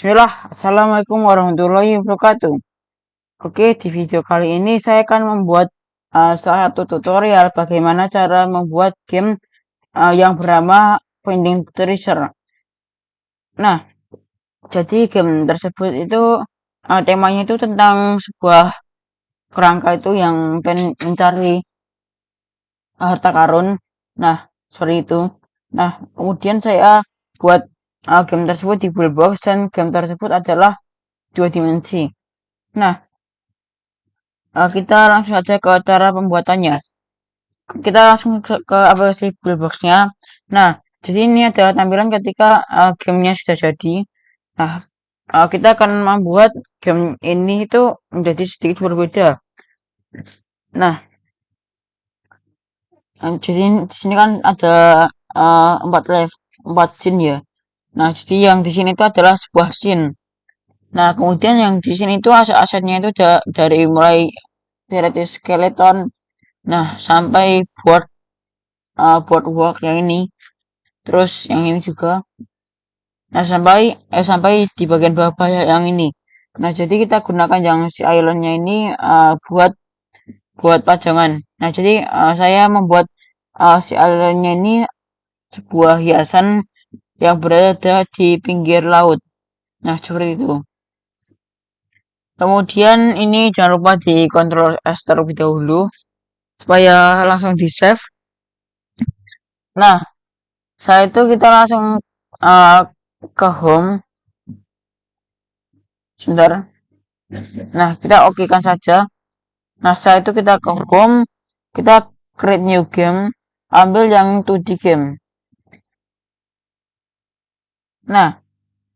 Bismillah, Assalamualaikum warahmatullahi wabarakatuh. Oke, di video kali ini saya akan membuat salah satu tutorial bagaimana cara membuat game yang bernama Finding Treasure. Nah, jadi game tersebut itu temanya itu tentang sebuah kerangka itu yang mencari harta karun. Nah, seperti itu. Nah, kemudian saya buat game tersebut di Bullbox dan game tersebut adalah 2 dimensi. Nah, kita langsung saja ke cara pembuatannya. Kita langsung ke aplikasi Bullbox-nya. Nah, jadi ini adalah tampilan ketika gamenya sudah jadi. Nah, kita akan membuat game ini itu menjadi sedikit berbeda. Nah, jadi di sini kan ada 4 scene ya. Nah, jadi yang di sini itu adalah sebuah scene. Nah, kemudian yang di sini itu aset-asetnya itu dari mulai Pirate Skeleton, nah sampai boardwalk yang ini, terus yang ini juga. Nah, sampai di bagian bawah yang ini. Nah, jadi kita gunakan yang si islandnya ini buat pajangan. Nah, jadi saya membuat si islandnya ini sebuah hiasan yang berada di pinggir laut. Nah, seperti itu. Kemudian ini jangan lupa di Ctrl S terlebih dahulu supaya langsung di save. Nah, setelah itu kita langsung ke home. Sebentar. Nah, kita oke kan saja. Nah, setelah itu kita ke home, kita create new game, ambil yang 2D game. Nah,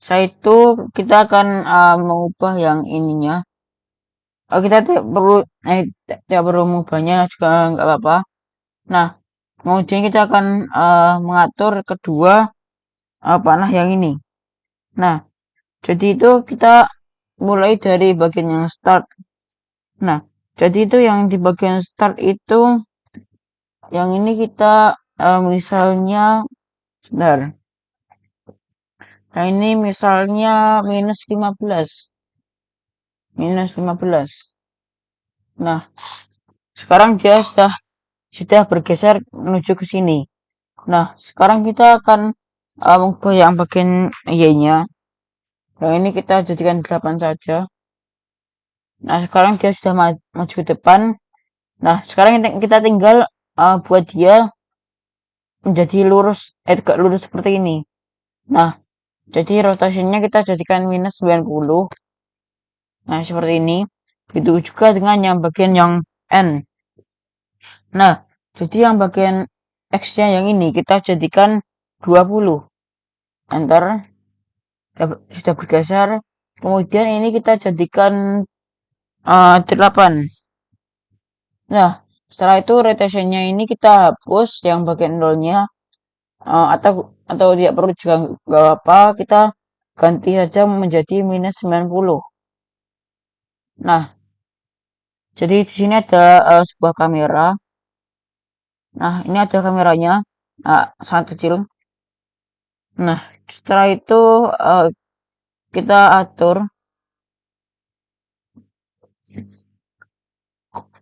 setelah itu kita akan mengubah yang ininya. Kita tidak perlu mengubahnya juga nggak apa-apa. Nah, kemudian kita akan mengatur kedua panah yang ini. Nah, jadi itu kita mulai dari bagian yang start. Nah, jadi itu yang di bagian start itu yang ini kita misalnya sebentar. Nah, ini misalnya minus 15. Minus 15. Nah, sekarang dia sudah bergeser menuju ke sini. Nah, sekarang kita akan mengubah yang bagian Y-nya. Yang ini kita jadikan 8 saja. Nah, sekarang dia sudah maju ke depan. Nah, sekarang kita tinggal buat dia menjadi lurus, tegak lurus seperti ini. Nah, jadi rotasinya kita jadikan minus 90. Nah, seperti ini. Begitu juga dengan yang bagian yang N. Nah, jadi yang bagian X-nya yang ini kita jadikan 20. Enter. Sudah bergeser. Kemudian ini kita jadikan 8. Nah, setelah itu rotationnya ini kita hapus yang bagian nolnya, atau tidak perlu juga nggak apa, kita ganti saja menjadi minus 90. Nah, jadi di sini ada sebuah kamera. Nah, ini ada kameranya, sangat kecil. Nah, setelah itu kita atur.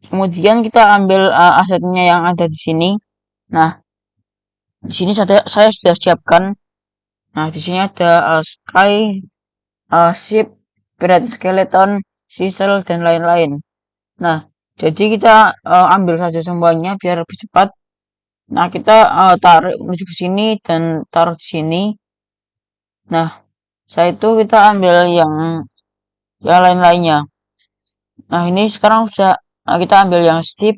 Kemudian kita ambil asetnya yang ada di sini. Nah, di sini saya sudah siapkan. Nah, di sini ada sky, ship, pirate skeleton, sisal, dan lain-lain. Nah, jadi kita ambil saja semuanya biar lebih cepat. Nah, kita tarik menuju ke sini dan taruh di sini. Nah, setelah itu kita ambil yang lain-lainnya. Nah, ini sekarang sudah kita ambil yang ship,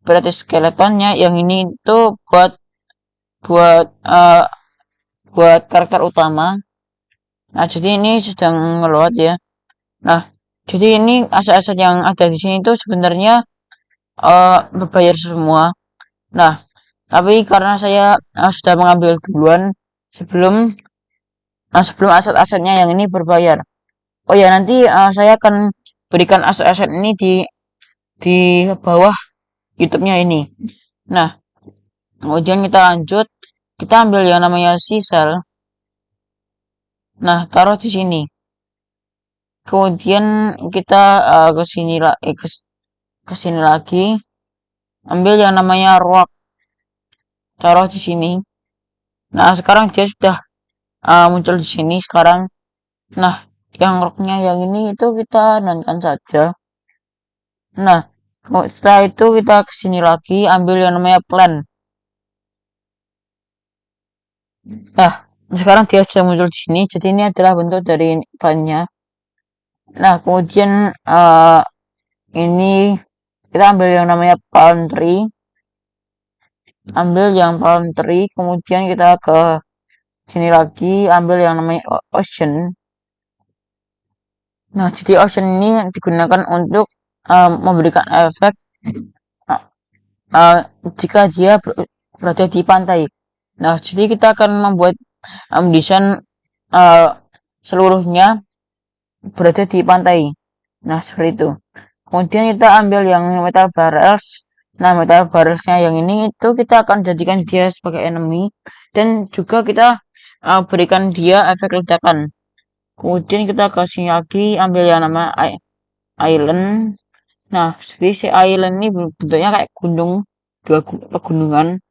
berarti skeletonnya. Yang ini itu buat karakter utama. Nah, jadi ini sedang ngeload ya. Nah, jadi ini aset-aset yang ada di sini itu sebenarnya berbayar semua. Nah, tapi karena saya sudah mengambil duluan sebelum aset-asetnya yang ini berbayar. Oh ya, nanti saya akan berikan aset-aset ini di bawah YouTube-nya ini. Nah, kemudian kita lanjut, kita ambil yang namanya sisal. Nah, taruh di sini. Kemudian kita ke sini ke sini lagi, ambil yang namanya rock, taruh di sini. Nah, sekarang dia sudah muncul di sini sekarang. Nah, yang rocknya yang ini itu kita nonton saja. Nah, setelah itu kita ke sini lagi, ambil yang namanya plan. Nah, sekarang dia sudah muncul di sini. Jadi ini adalah bentuk dari plannya. Nah, kemudian ini kita ambil yang namanya palm tree. Ambil yang palm tree, kemudian kita ke sini lagi, ambil yang namanya ocean. Nah, jadi ocean ini digunakan untuk memberikan efek uh, uh, jika dia berada di pantai. Nah, jadi kita akan membuat desain uh, seluruhnya berada di pantai. Nah, seperti itu. Kemudian kita ambil yang metal barrels. Nah, metal barrelsnya yang ini itu kita akan jadikan dia sebagai enemy dan juga kita berikan dia efek ledakan. Kemudian kita kasih lagi, ambil yang nama island. Nah, jadi si island ini bentuknya kayak gunung, dua pegunungan.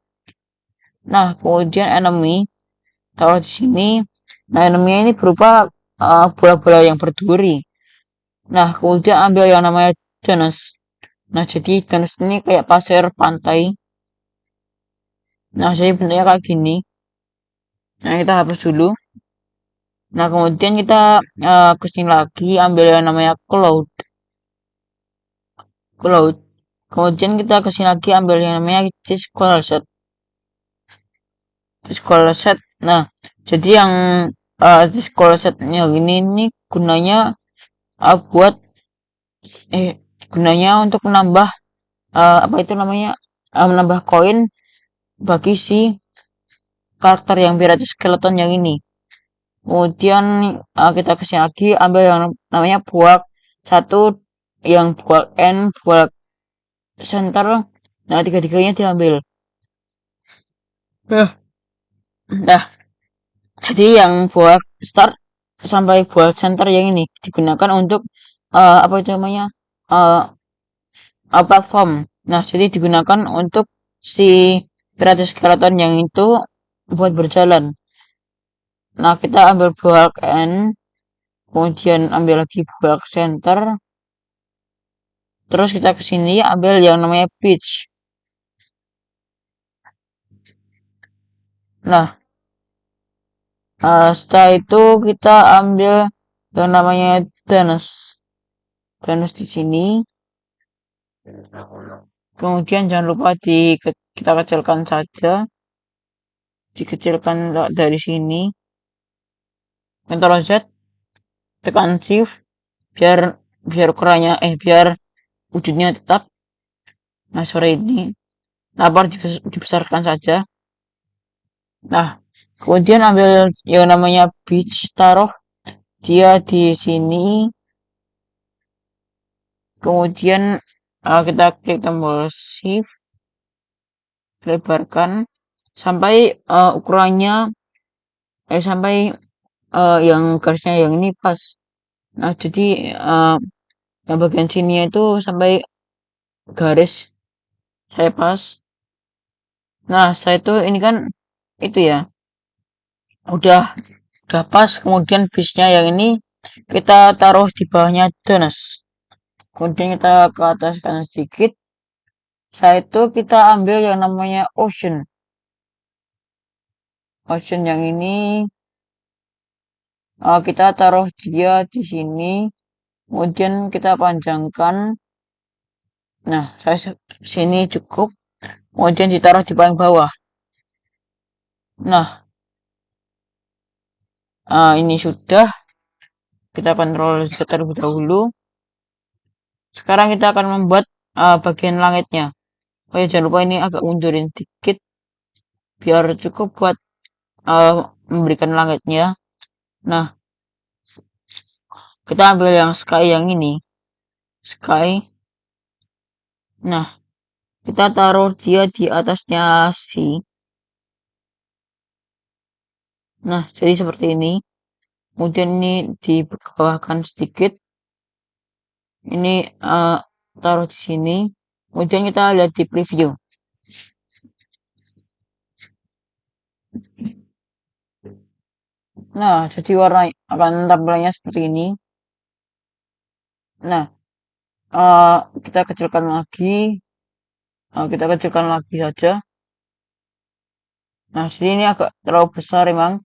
Nah, kemudian enemy taruh di sini. Nah, enemy ini berupa bola-bola yang berduri. Nah, kemudian ambil yang namanya Janus. Nah, jadi Janus ini kayak pasir pantai. Nah, jadi bentuknya kayak gini. Nah, kita hapus dulu. Nah, kemudian kita kesini lagi, ambil yang namanya cloud. Cloud. Kemudian kita kesini lagi, ambil yang namanya Discoil set. Discoil set. Nah, jadi yang Discoil set yang ini gunanya buat gunanya untuk menambah apa itu namanya menambah koin bagi si karakter yang Pirates Skeleton yang ini. Kemudian kita kesini lagi, ambil yang namanya buak satu, yang buak N, buak center. Nah, tiga-tiganya diambil. Nah, jadi yang buak start sampai buak center yang ini digunakan untuk apa itu namanya platform. Nah, jadi digunakan untuk si Pirates Skeleton yang itu buat berjalan. Nah, kita ambil bulk N, kemudian ambil lagi bulk center, terus kita kesini ambil yang namanya pitch. Nah, setelah itu kita ambil yang namanya Thanos di sini. Kemudian jangan lupa kita kecilkan saja, dikecilkan dari sini. Ctrl Z, tekan Shift, biar ukurannya biar wujudnya tetap. Nah, sore ini, nah, baru dibesarkan saja. Nah, kemudian ambil yang namanya beach, taruh dia di sini. Kemudian kita klik tombol shift, lebarkan sampai ukurannya sampai yang garisnya yang ini pas. Nah, jadi yang bagian sini itu sampai garis saya pas. Nah, setelah itu ini kan itu ya udah pas. Kemudian bisnya yang ini kita taruh di bawahnya Jonas. Kemudian kita ke atas kanan sedikit. Setelah itu kita ambil yang namanya ocean. Ocean yang ini kita taruh dia di sini. Kemudian kita panjangkan. Nah, saya sini cukup. Kemudian ditaruh di paling bawah. Nah, ini sudah. Kita kontrol Z terlebih dahulu. Sekarang kita akan membuat bagian langitnya. Oh ya, jangan lupa ini agak mundurin dikit biar cukup buat memberikan langitnya. Nah, kita ambil yang sky yang ini. Sky. Nah, kita taruh dia di atasnya si. Nah, jadi seperti ini. Kemudian ini dibawahkan sedikit. Ini taruh di sini. Kemudian kita lihat di preview. Nah, jadi warna akan tampilannya seperti ini. Nah, kita kecilkan lagi. Kita kecilkan lagi saja. Nah, jadi ini agak terlalu besar emang.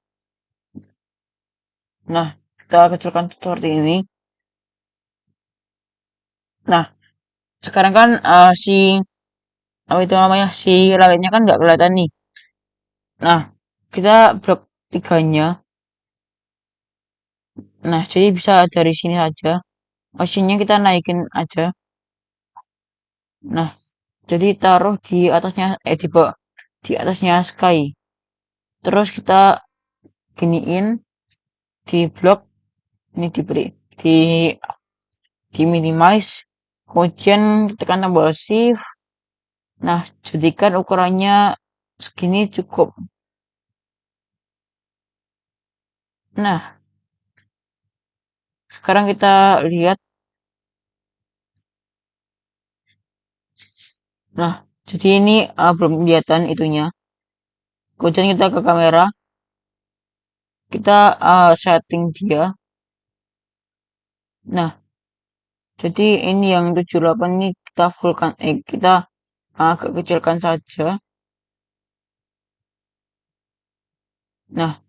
Nah, kita kecilkan seperti ini. Nah, sekarang kan si apa itu namanya si langitnya kan nggak kelihatan nih. Nah, kita blok tiganya. Nah, jadi bisa dari sini saja. Mesinnya kita naikin aja. Nah, jadi taruh di atasnya, di bawah, di atasnya sky. Terus kita giniin di blok ini diberi di minimize. Kemudian tekan tombol shift. Nah, jadikan ukurannya segini cukup. Nah, sekarang kita lihat. Nah, jadi ini belum kelihatan itunya. Kemudian kita ke kamera, kita setting dia. Nah, jadi ini yang 78 ini kita fullkan, kita agak kecilkan saja. Nah,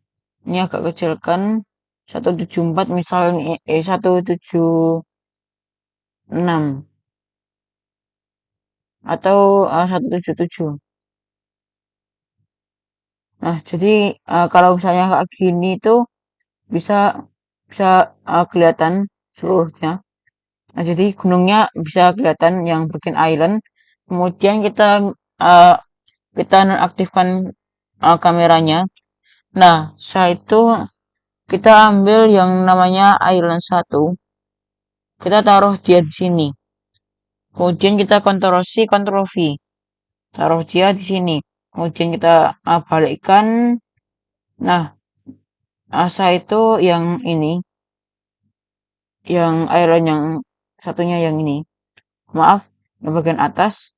ini agak kecilkan 174 misalnya, 176 atau 177. Nah, jadi kalau misalnya kayak gini tuh bisa bisa kelihatan seluruhnya. Nah, jadi gunungnya bisa kelihatan yang bagian island. Kemudian uh, kita nonaktifkan kameranya. Nah, setelah itu kita ambil yang namanya island 1. Kita taruh dia di sini. Kemudian kita Ctrl C, Ctrl V. Taruh dia di sini. Kemudian kita balikkan. Nah, setelah itu yang ini, yang island yang satunya yang ini. Maaf, yang bagian atas.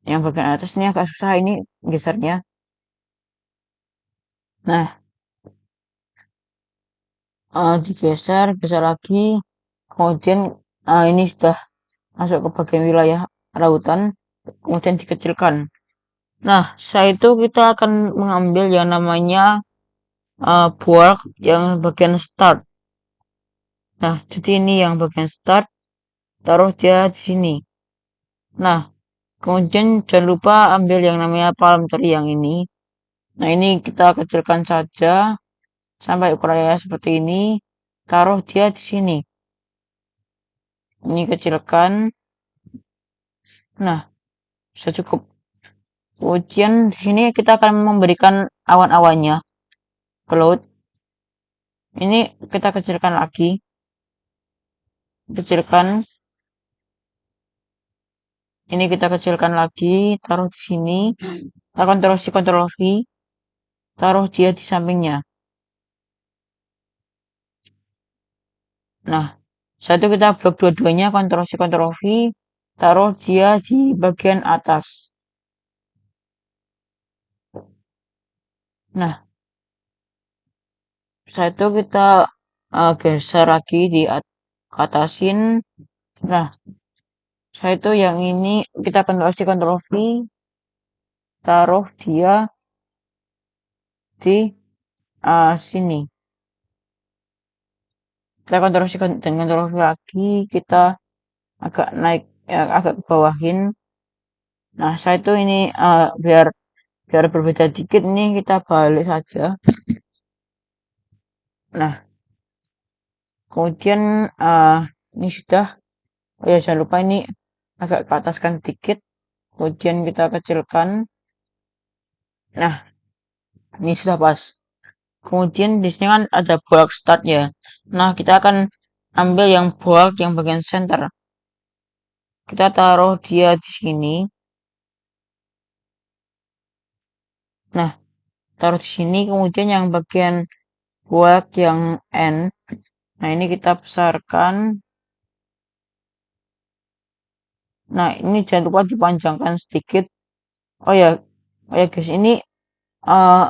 Yang bagian atas ini agak susah ini gesernya. Nah, digeser, geser lagi. Kemudian ini sudah masuk ke bagian wilayah lautan. Kemudian dikecilkan. Nah, setelah itu kita akan mengambil yang namanya bulk yang bagian start. Nah, jadi ini yang bagian start. Taruh dia di sini. Nah, kemudian jangan lupa ambil yang namanya palm tree yang ini. Nah, ini kita kecilkan saja sampai ukurannya seperti ini. Taruh dia di sini. Ini kecilkan. Nah, sudah cukup. Kemudian di sini kita akan memberikan awan-awannya. Cloud. Ini kita kecilkan lagi. Kecilkan. Ini kita kecilkan lagi. Taruh di sini. Kita Ctrl V. Taruh dia di sampingnya. Nah, satu kita blok dua-duanya, Ctrl C, Ctrl V, taruh dia di bagian atas. Nah, satu kita geser lagi di atasin. Nah, saya itu yang ini kita Ctrl C, Ctrl V, taruh dia di sini. Kita Ctrl C dan Ctrl V lagi, kita agak naik, agak ke bawahin. Nah, saya itu ini biar berbeda dikit nih kita balik saja. Nah, kemudian ini sudah. Oh ya, jangan lupa ini agak ke ataskan sedikit. Kemudian kita kecilkan. Nah, ini sudah pas. Kemudian di sini kan ada bulk start ya. Nah, kita akan ambil yang bulk yang bagian center. Kita taruh dia di sini. Nah, taruh di sini. Kemudian yang bagian bulk yang end. Nah, ini kita besarkan. Nah, ini jangan lupa dipanjangkan sedikit. Oh ya, oh ya guys, ini uh,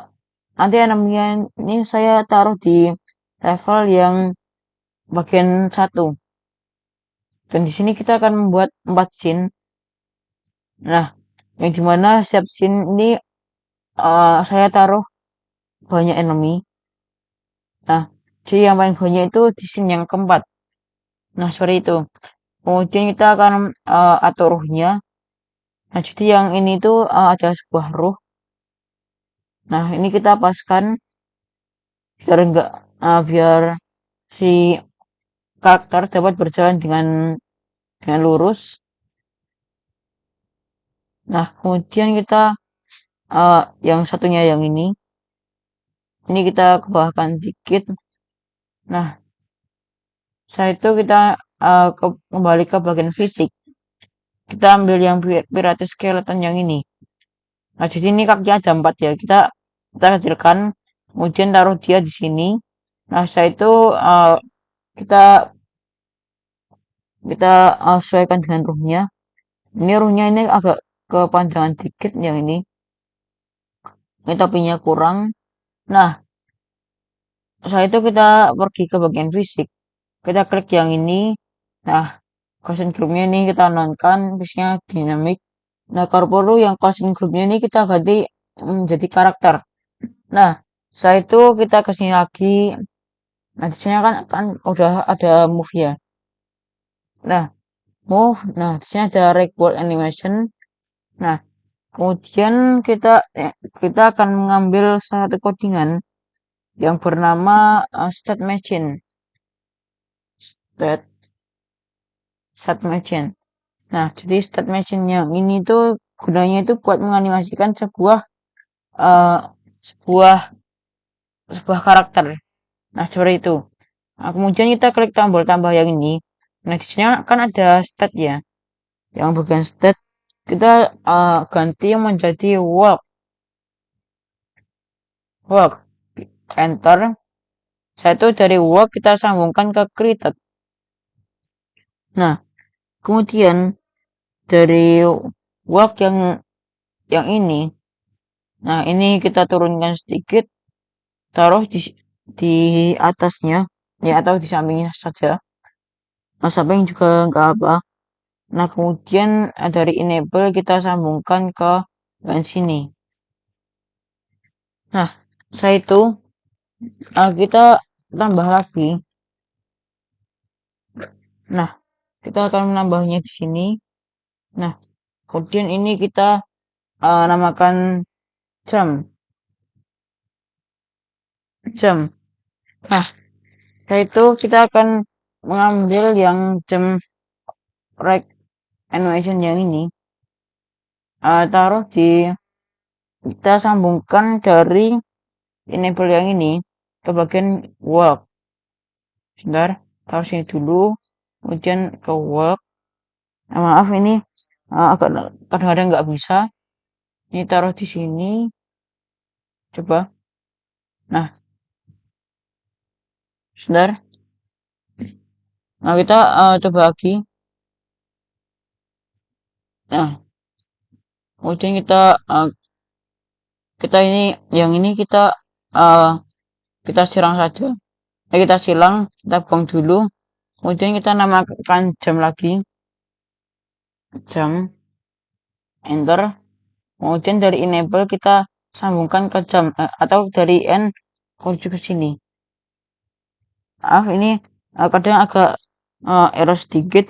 nanti enamnya ini saya taruh di level yang bagian satu. Dan di sini kita akan membuat 4 scene. Nah, yang dimana setiap scene ini saya taruh banyak enemy. Nah, jadi yang paling banyak itu di scene yang keempat. Nah, seperti itu. Kemudian kita akan atur ruhnya. Nah, jadi yang ini tuh ada sebuah ruh. Nah, ini kita paskan biar enggak biar si karakter dapat berjalan dengan lurus. Nah, kemudian kita yang satunya yang ini kita kebawahkan dikit. Nah, setelah itu kita kembali ke bagian fisik. Kita ambil yang pirate skeleton yang ini. Nah, jadi ini kakinya ada 4 ya. Kita kecilkan, kemudian taruh dia di sini. Nah, setelah itu kita kita sesuaikan dengan ruhnya. Ini ruhnya ini agak kepanjangan dikit yang ini. Ini topinya kurang. Nah, setelah itu kita pergi ke bagian fisik. Kita klik yang ini. Nah, custom groupnya ini kita nonkan, bisnya dinamik. Nah, kalau perlu yang custom groupnya ini kita ganti menjadi karakter. Nah, setelah itu kita kesini lagi. Nah, di sini kan udah ada move ya. Nah, move. Nah, di sini ada recall animation. Nah, kemudian kita akan mengambil satu codingan yang bernama state machine. State machine. Nah, jadi state machine yang ini tuh gunanya itu buat menganimasikan uh, sebuah sebuah karakter. Nah, seperti itu. Nah, kemudian kita klik tombol tambah yang ini. Nah, di sini kan ada stat ya. Yang bagian stat kita ganti menjadi walk. Enter. Satu dari walk kita sambungkan ke created. Nah, kemudian dari walk yang ini. Nah, ini kita turunkan sedikit, taruh di atasnya, ya atau di sampingnya saja. Nah, samping juga nggak apa. Nah, kemudian dari enable kita sambungkan ke bagian sini. Nah, setelah itu kita tambah lagi. Nah, kita akan menambahnya di sini. Nah, kemudian ini kita namakan jam. Nah, setelah itu kita akan mengambil yang jam right animation yang ini. Taruh kita sambungkan dari enable yang ini ke bagian walk. Sebentar, taruh sini dulu, kemudian ke walk. Nah, maaf ini agak kadang-kadang nggak bisa. Ini taruh di sini. Coba. Nah, sebentar. Nah, kita coba lagi. Nah, kemudian kita ini yang ini kita silang saja. Kita silang, kita buang dulu. Kemudian kita namakan jam lagi. Jam. Enter. Kemudian dari enable kita sambungkan ke jam atau dari end menuju ke sini. Maaf ini kadang agak error sedikit.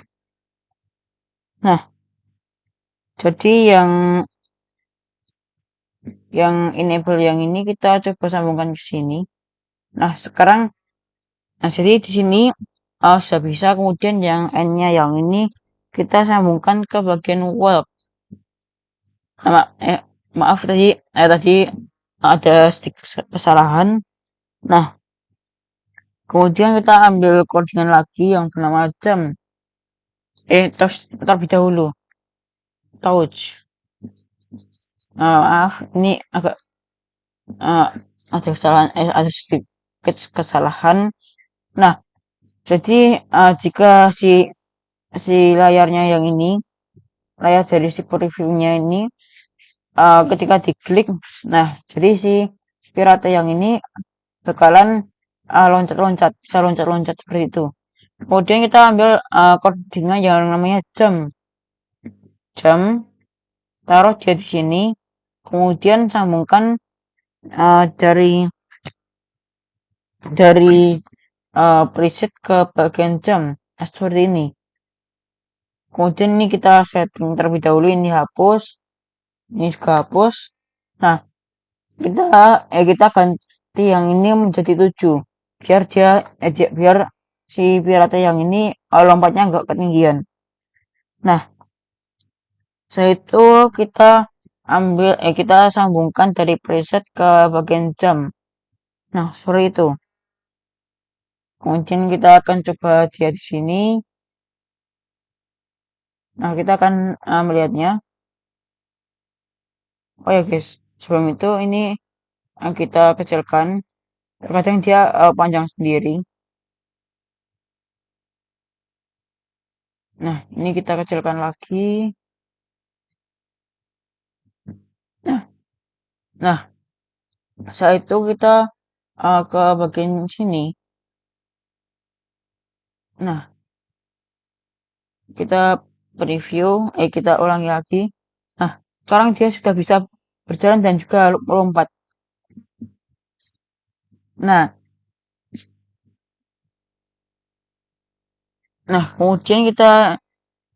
Nah, jadi yang enable yang ini kita coba sambungkan ke sini. Nah, sekarang jadi di sini sudah bisa. Kemudian yang end-nya yang ini kita sambungkan ke bagian walk. Maaf tadi ada sedikit kesalahan. Nah, kemudian kita ambil codingan lagi yang bernama jam. Terlebih dahulu. Touch. Maaf, ini agak ada kesalahan, ada sedikit kesalahan. Nah, jadi jika si layarnya yang ini layar dari si previewnya ini ketika diklik, nah jadi si pirata yang ini bakalan loncat-loncat, bisa loncat-loncat seperti itu. Kemudian kita ambil koordinat yang namanya jam, taruh dia di sini, kemudian sambungkan dari preset ke bagian jam, seperti ini. Kemudian ini kita setting terlebih dahulu, ini hapus, ini juga hapus. Nah, kita ganti yang ini menjadi 7 biar biar si pirata yang ini lompatnya nggak ketinggian. Nah, setelah itu kita sambungkan dari preset ke bagian jam. Nah, seperti itu. Kemudian kita akan coba dia di sini. Nah, kita akan melihatnya. Oh ya guys, sebelum itu ini kita kecilkan. Terkadang dia panjang sendiri. Nah, ini kita kecilkan lagi. Nah, setelah itu kita ke bagian sini. Nah, kita preview, kita ulangi lagi. Nah, sekarang dia sudah bisa berjalan dan juga melompat. Nah, kemudian kita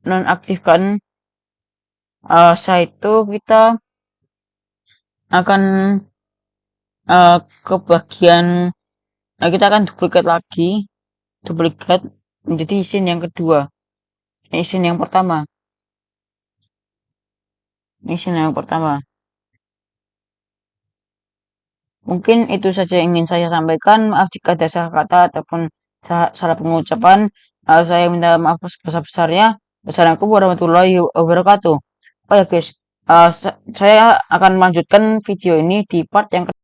nonaktifkan. Setelah itu kita akan ke bagian, kita akan duplikat menjadi scene yang kedua. Ini scene yang pertama. Mungkin itu saja yang ingin saya sampaikan. Maaf jika ada salah kata ataupun salah pengucapan. Saya minta maaf sebesar-besarnya. Wassalamualaikum warahmatullahi wabarakatuh. Oh ya guys, saya akan melanjutkan video ini di part yang kedua.